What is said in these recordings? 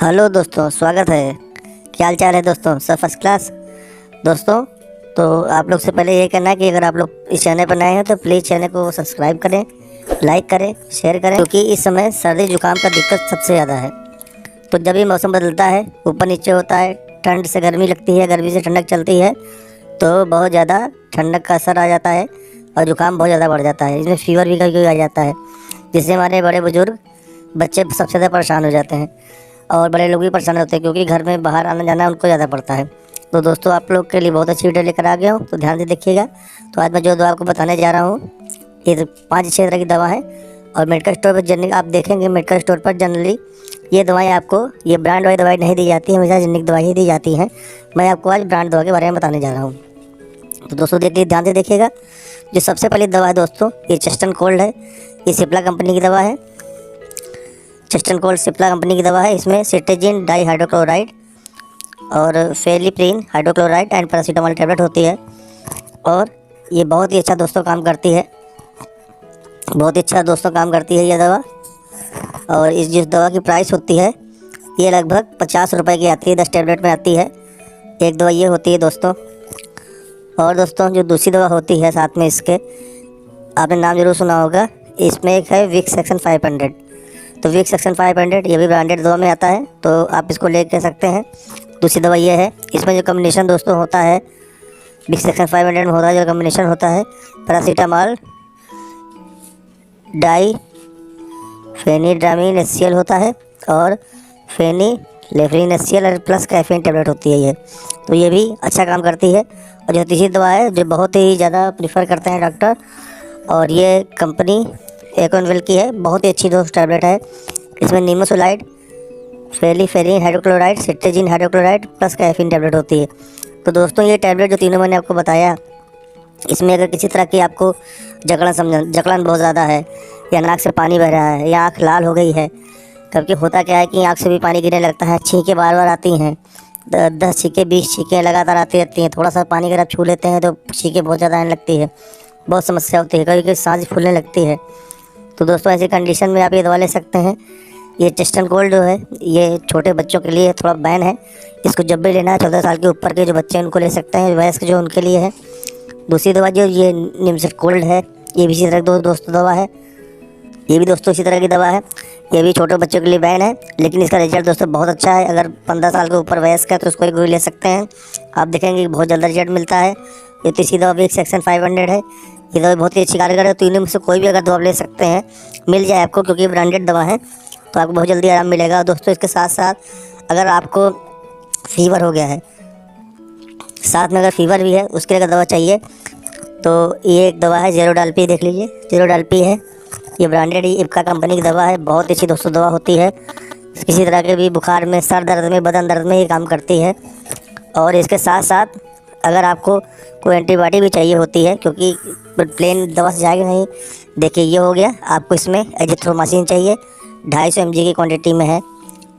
Hello दोस्तों, स्वागत है। क्या हाल चाल है दोस्तों? सब फर्स्ट क्लास। दोस्तों, तो आप लोग से पहले ये कहना है कि अगर आप लोग इस चैनल पर नए हैं तो प्लीज़ चैनल को सब्सक्राइब करें, लाइक करें, शेयर करें, क्योंकि इस समय सर्दी जुकाम का दिक्कत सबसे ज़्यादा है। तो जब भी मौसम बदलता है, ऊपर नीचे होता है, ठंड से गर्मी लगती है, गर्मी से ठंडक चलती है, तो बहुत ज़्यादा ठंडक का असर आ जाता है और जुकाम बहुत ज़्यादा बढ़ जाता है। इसमें फीवर भी कभी कभी आ जाता है, जिससे हमारे बड़े बुजुर्ग, बच्चे सबसे ज़्यादा परेशान हो जाते हैं और बड़े लोग भी परेशान होते हैं, क्योंकि घर में बाहर आना जाना उनको ज़्यादा पड़ता है। तो दोस्तों, आप लोग के लिए बहुत अच्छी वीडियो लेकर आ गया हूँ, तो ध्यान से देखिएगा। तो आज मैं जो दवा आपको बताने जा रहा हूँ, ये 5-6 तरह की दवा है और मेडिकल स्टोर पर जनरली आप देखेंगे, मेडिकल स्टोर पर जनरली ये दवाएं आपको, ये ब्रांड वाली दवाई नहीं दी जाती है, हमेशा जेनेरिक दवाई ही दी जाती हैं। मैं आपको आज ब्रांड दवा के बारे में बताने जा रहा हूँ। तो दोस्तों देखिए, ध्यान से देखिएगा। जो सबसे पहली दवा है दोस्तों, ये चेस्टन कोल्ड है। ये सिप्ला कंपनी की दवा है। चेस्टन कोल्ड सिप्ला कंपनी की दवा है। इसमें सिट्राजिन डाइहाइड्रोक्लोराइड और फेलिप्रिन हाइड्रोक्लोराइड एंड पैरासीटामोल टैबलेट होती है और ये बहुत ही अच्छा दोस्तों काम करती है। बहुत ही अच्छा दोस्तों काम करती है ये दवा। और इस जिस दवा की प्राइस होती है, ये लगभग 50 रुपये की आती है, 10 टैबलेट में आती है। एक दवा ये होती है दोस्तों। और दोस्तों, जो दूसरी दवा होती है साथ में इसके, आपने नाम जरूर सुना होगा, इसमें एक है विक्स एक्शन 500। तो विक्स एक्शन 500 ये भी ब्रांडेड दवा में आता है, तो आप इसको ले कह सकते हैं। दूसरी दवा ये है। इसमें जो कम्बिनेशन दोस्तों होता है, विक्स एक्शन 500 में होता है, जो कम्बिनेशन होता है, पैरासीटामोल डाई फेनिड्रामिन एचसीएल होता है और फेनिलेफ्रिन एचसीएल और प्लस कैफीन टैबलेट होती है ये। तो ये भी अच्छा काम करती है। और जो तीसरी दवा है, जो बहुत ही ज़्यादा प्रीफर करते हैं डॉक्टर, और ये कंपनी एकोनवेल की है, बहुत ही अच्छी दोस्त टैबलेट है। इसमें nimesulide, phenylephrine hydrochloride, cetirizine hydrochloride plus caffeine tablet होती है। तो दोस्तों, ये टैबलेट जो तीनों मैंने आपको बताया, इसमें अगर किसी तरह की आपको जकड़न बहुत ज़्यादा है, या नाक से पानी बह रहा है, या आँख लाल हो गई है, क्योंकि होता क्या है कि आँख से भी पानी गिरने लगता है, छींकें बार बार आती हैं, 10 छींकें 20 छींकें लगातार आती रहती हैं, थोड़ा सा पानी अगर आप छू लेते हैं तो छींकें बहुत ज़्यादा आने लगती है, बहुत समस्या होती है, कभी कभी सांस फूलने लगती है। तो दोस्तों, ऐसी कंडीशन में आप ये दवा ले सकते हैं। ये चेस्टन कोल्ड जो है, ये छोटे बच्चों के लिए थोड़ा बैन है। इसको जब भी लेना है, 14 साल के ऊपर के जो बच्चे हैं उनको ले सकते हैं, वयस्क जो उनके लिए है। दूसरी दवा जो ये निमसेट कोल्ड है, ये भी इसी तरह की दोस्तों दवा है। ये भी दोस्तों इसी तरह की दवा है। ये भी छोटे बच्चों के लिए बैन है, लेकिन इसका रिजल्ट दोस्तों बहुत अच्छा है। अगर 15 साल के ऊपर वयस्क है तो उसको एक गोली ले सकते हैं, आप देखेंगे कि बहुत जल्द रिजल्ट मिलता है। ये तीसरी दवा विक्स एक्शन 500 है। ये दवा बहुत ही अच्छी कारगर है। तो इनमें से कोई भी अगर दवा ले सकते हैं, मिल जाए आपको, क्योंकि ब्रांडेड दवा है, तो आपको बहुत जल्दी आराम मिलेगा। दोस्तों, इसके साथ साथ अगर आपको फीवर हो गया है, साथ में अगर फीवर भी है, उसके लिए अगर दवा चाहिए, तो ये एक दवा है ज़ेरोडाल्पी, देख लीजिए, ज़ेरोडाल्पी है। ये ब्रांडेड ही इप्का कंपनी की दवा है। बहुत अच्छी दोस्तों दवा होती है। किसी तरह के भी बुखार में, सर दर्द में, बदन दर्द में ये काम करती है। और इसके साथ साथ अगर आपको कोई एंटीबायोटिक भी चाहिए होती है, क्योंकि प्लेन दवा से जाएगी नहीं। देखिए, ये हो गया, आपको इसमें एजिथ्रोमाइसिन चाहिए, 250 mg की क्वांटिटी में है।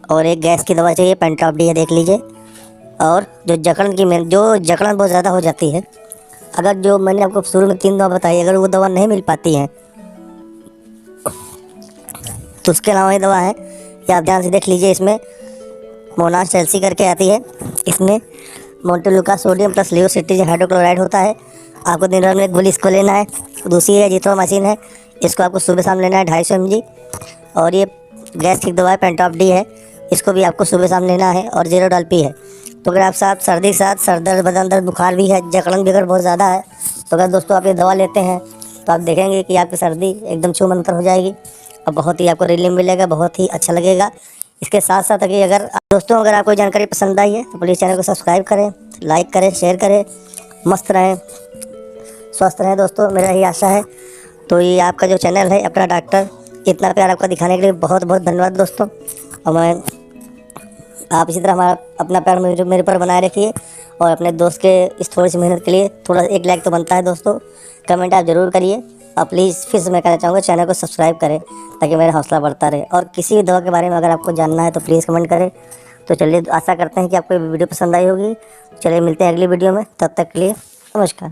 और एक गैस की दवा चाहिए, पेंटाप्डी है, देख लीजिए। और जो जकड़न बहुत ज़्यादा हो जाती है, अगर जो मैंने आपको शुरू में 3 दवा बताई, अगर वो दवा नहीं मिल पाती है, तो उसके अलावा ये दवा है, ये आप ध्यान से देख लीजिए। इसमें मोनास चेल्सी करके आती है। इसमें मोन्टेलुका सोडियम प्लस लियोसिट्राजिन हाइड्रोक्लोराइड होता है। आपको दिन भर में एक गोली इसको लेना है। दूसरी है एजिथ्रोमाइसिन है, इसको आपको सुबह शाम लेना है, 250 mg। और ये गैस की दवा है, पेंटाप्डी है, इसको भी आपको सुबह शाम लेना है। और ज़ेरोडाल्पी है। तो अगर आप साथ सर्दी के साथ सर दर्द, बदन दर्द, बुखार भी है, जकड़न भी अगर बहुत ज़्यादा है, तो अगर दोस्तों आप ये दवा लेते हैं, तो आप देखेंगे कि आपकी सर्दी एकदम छूमंतर हो जाएगी और बहुत ही आपको रिलीफ मिलेगा, बहुत ही अच्छा लगेगा। इसके साथ साथ अगर दोस्तों, अगर आपको जानकारी पसंद आई है तो प्लीज़ चैनल को सब्सक्राइब करें, लाइक करें, शेयर करें। मस्त रहें, स्वस्थ रहें दोस्तों, मेरा यही आशा है। तो ये आपका जो चैनल है अपना डॉक्टर, इतना प्यार आपका दिखाने के लिए बहुत बहुत धन्यवाद दोस्तों। और मैं, आप इसी तरह हमारा अपना प्यार मेरे पर बनाए रखिए। और अपने दोस्त के इस थोड़ी सी मेहनत के लिए थोड़ा 1 लाइक तो बनता है दोस्तों। कमेंट आप ज़रूर करिए। और प्लीज़ फिर से मैं कहना चाहूँगा, चैनल को सब्सक्राइब करें ताकि मेरा हौसला बढ़ता रहे। और किसी भी दवा के बारे में अगर आपको जानना है तो प्लीज़ कमेंट करें। तो चलिए, आशा करते हैं कि आपको ये वीडियो पसंद आई होगी। चलिए, मिलते हैं अगली वीडियो में, तब तक के लिए नमस्कार।